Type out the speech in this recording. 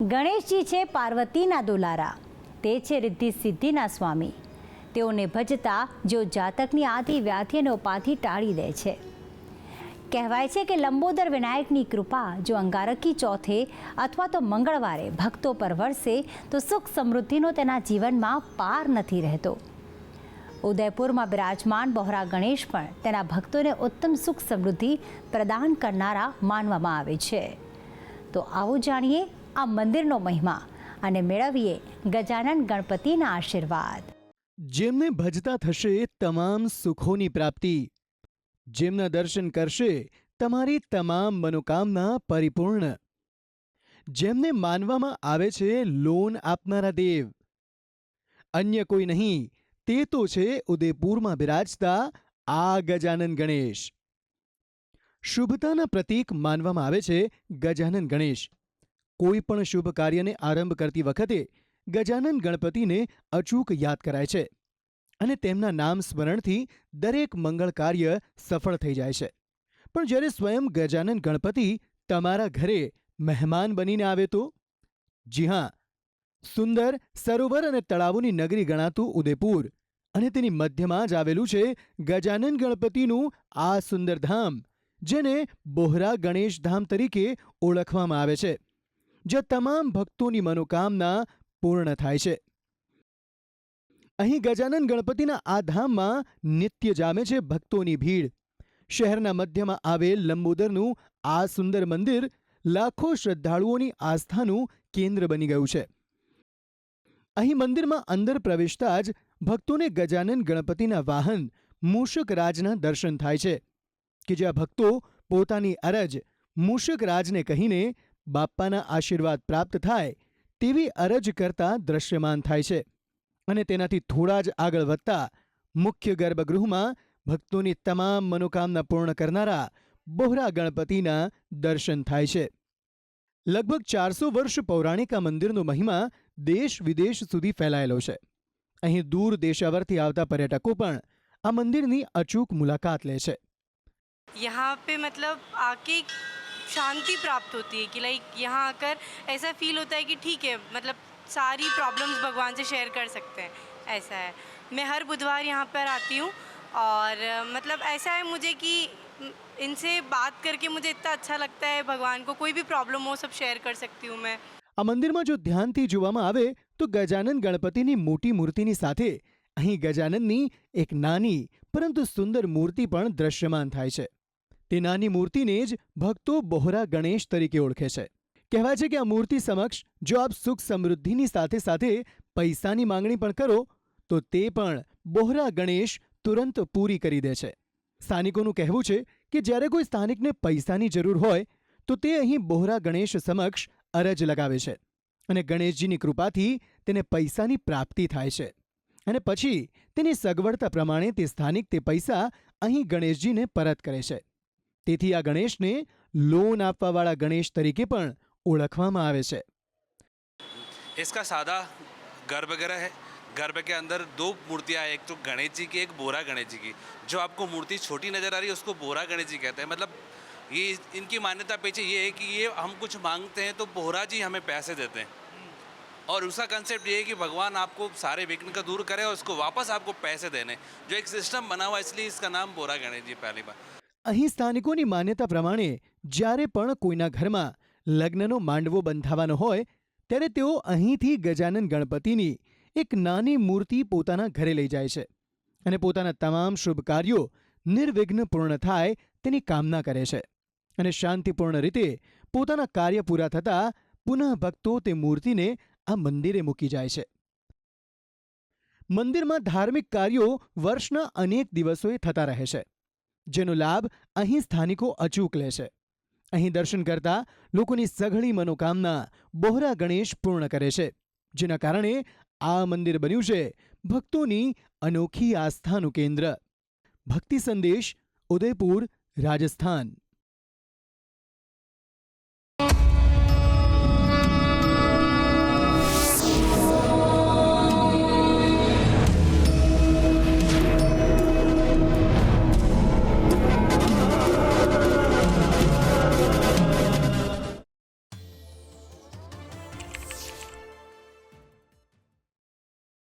ગણેશજી છે પાર્વતીના દુલારા, તે છે રિદ્ધિ સિદ્ધિના સ્વામી. તેઓને ભજતા જેઓ જાતકની આદિ વ્યાધિ અને ઉપાધિ ટાળી દે છે. કહેવાય છે કે લંબોદર વિનાયકની કૃપા જો અંગારકી ચોથે અથવા તો મંગળવારે ભક્તો પર વરસે તો સુખ સમૃદ્ધિનો તેના જીવનમાં પાર નથી રહેતો. ઉદયપુરમાં બિરાજમાન બહોરા ગણેશ પણ તેના ભક્તોને ઉત્તમ સુખ સમૃદ્ધિ પ્રદાન કરનારા માનવામાં આવે છે. તો આવો જાણીએ આ મંદિરનો મહિમા અને મેળવીએ ગજાનન ગણપતિના આશીર્વાદ. જેમને ભજતા થશે તમામ સુખોની પ્રાપ્તિ, જેમના દર્શન કરશે તમારી તમામ મનોકામના પરિપૂર્ણ, જેમને માનવામાં આવે છે લોન આપનારા દેવ, અન્ય કોઈ નહીં તે તો છે ઉદયપુરમાં બિરાજતા આ ગજાનન ગણેશ. શુભતાના પ્રતીક માનવામાં આવે છે ગજાનન ગણેશ. કોઈ પણ શુભ કાર્યને આરંભ કરતી વખતે ગજાનન ગણપતિને અચૂક યાદ કરાય છે અને તેમના નામ સ્મરણથી દરેક મંગળ કાર્ય સફળ થઈ જાય છે. પણ જ્યારે સ્વયં ગજાનન ગણપતિ તમારા ઘરે મહેમાન બનીને આવે તો? જી હા, સુંદર સરોવર અને તળાવોની નગરી ગણાતું ઉદયપુર અને તેની મધ્યમાં જ આવેલું છે ગજાનન ગણપતિનું આ સુંદર ધામ, જેને બોહરા ગણેશ ધામ તરીકે ઓળખવામાં આવે છે, જ્યાં તમામ ભક્તોની મનોકામના પૂર્ણ થાય છે. અહીં ગજાનન ગણપતિના આ ધામમાં નિત્ય જામે છે ભક્તોની ભીડ. શહેરના મધ્યમાં આવેલ લંબોદરનું આ સુંદર મંદિર લાખો શ્રદ્ધાળુઓની આસ્થાનું કેન્દ્ર બની ગયું છે. અહીં મંદિરમાં અંદર પ્રવેશતા જ ભક્તોને ગજાનન ગણપતિના વાહન મૂષકરાજના દર્શન થાય છે કે જ્યાં ભક્તો પોતાની અરજ મૂષકરાજને કહીને બાપ્પાના આશીર્વાદ પ્રાપ્ત થાય તેવી અરજ કરતા દ્રશ્યમાન થાય છે. અને તેનાથી થોડા જ આગળ વધતા મુખ્ય ગર્ભગૃહમાં ભક્તોની તમામ મનોકામના પૂર્ણ કરનારા બોહરા ગણપતિના દર્શન થાય છે. લગભગ 400 વર્ષ પૌરાણિક આ મંદિરનો મહિમા દેશ વિદેશ સુધી ફેલાયેલો છે. અહીં દૂર દેશાવરથી આવતા પર્યટકો પણ આ મંદિરની અચૂક મુલાકાત લે છે. यहाँ पे मतलब आके शांति प्राप्त होती है कि लाइक यहाँ आकर ऐसा फील होता है कि ठीक है, मतलब सारी प्रॉब्लम्स भगवान से शेयर कर सकते हैं, ऐसा है. मैं हर बुधवार यहाँ पर आती हूँ और मतलब ऐसा है मुझे कि इनसे बात करके मुझे इतना अच्छा लगता है. भगवान को कोई भी प्रॉब्लम हो सब शेयर कर सकती हूँ मैं. આ મંદિરમાં જો ધ્યાનથી જોવામાં આવે તો ગજાનન ગણપતિની મોટી મૂર્તિની સાથે અહીં ગજાનનની એક નાની પરંતુ સુંદર મૂર્તિ પણ દ્રશ્યમાન થાય છે. તે નાની મૂર્તિને જ ભક્તો બોહરા ગણેશ તરીકે ઓળખે છે. કહેવાય છે કે આ મૂર્તિ સમક્ષ જો આપ સુખ સમૃદ્ધિની સાથે સાથે પૈસાની માંગણી પણ કરો તો તે પણ બોહરા ગણેશ તુરંત પૂરી કરી દે છે. સ્થાનિકોનું કહેવું છે કે જ્યારે કોઈ સ્થાનિકને પૈસાની જરૂર હોય તો તે અહીં બોહરા ગણેશ સમક્ષ અરજ લગાવે છે અને ગણેશજીની કૃપાથી તેને પૈસાની પ્રાપ્તિ થાય છે અને પછી તેની સગવડતા પ્રમાણે તે સ્થાનિક તે પૈસા અહીં ગણેશજીને પરત કરે છે. તેથી આ ગણેશને લોન આપવાવાળા ગણેશ તરીકે પણ ઓળખવામાં આવે છે. इसका सादा गर्भगृह है. गर्भ के अंदर दो मूर्तियां हैं, एक तो गणेश जी की, एक बोरा गणेश जी की. जो आपको मूर्ति छोटी नज़र आ रही है उसको बोरा गणेश जी कहते हैं. मतलब ये इनकी मान्यता पीछे ये है कि ये हम कुछ मांगते हैं तो बोहरा जी हमें पैसे देते हैं और उसका कंसेप्ट ये है कि भगवान आपको सारे विघ्न का दूर करे और उसको वापस आपको पैसे देने, जो एक सिस्टम बना हुआ है, इसलिए इसका नाम बोरा गणेश जी पहली बार. અહીં સ્થાનિકોની માન્યતા પ્રમાણે જ્યારે પણ કોઈના ઘરમાં લગ્નનો માંડવો બંધાવાનો હોય ત્યારે તેઓ અહીંથી ગજાનન ગણપતિની એક નાની મૂર્તિ પોતાના ઘરે લઈ જાય છે અને પોતાના તમામ શુભ કાર્યો નિર્વિઘ્ન પૂર્ણ થાય તેની કામના કરે છે અને શાંતિપૂર્ણ રીતે પોતાના કાર્ય પૂરા થતાં પુનઃ ભક્તો તે મૂર્તિને આ મંદિરે મૂકી જાય છે. મંદિરમાં ધાર્મિક કાર્યો વર્ષના અનેક દિવસોએ થતા રહે છે, જેનો લાભ અહીં સ્થાનિકો અચૂક લે છે. અહીં દર્શન કરતા લોકોની સઘળી મનોકામના બોહરા ગણેશ પૂર્ણ કરે છે, જેના કારણે આ મંદિર બન્યું છે ભક્તોની અનોખી આસ્થાનું કેન્દ્ર. ભક્તિ સંદેશ, ઉદયપુર, રાજસ્થાન.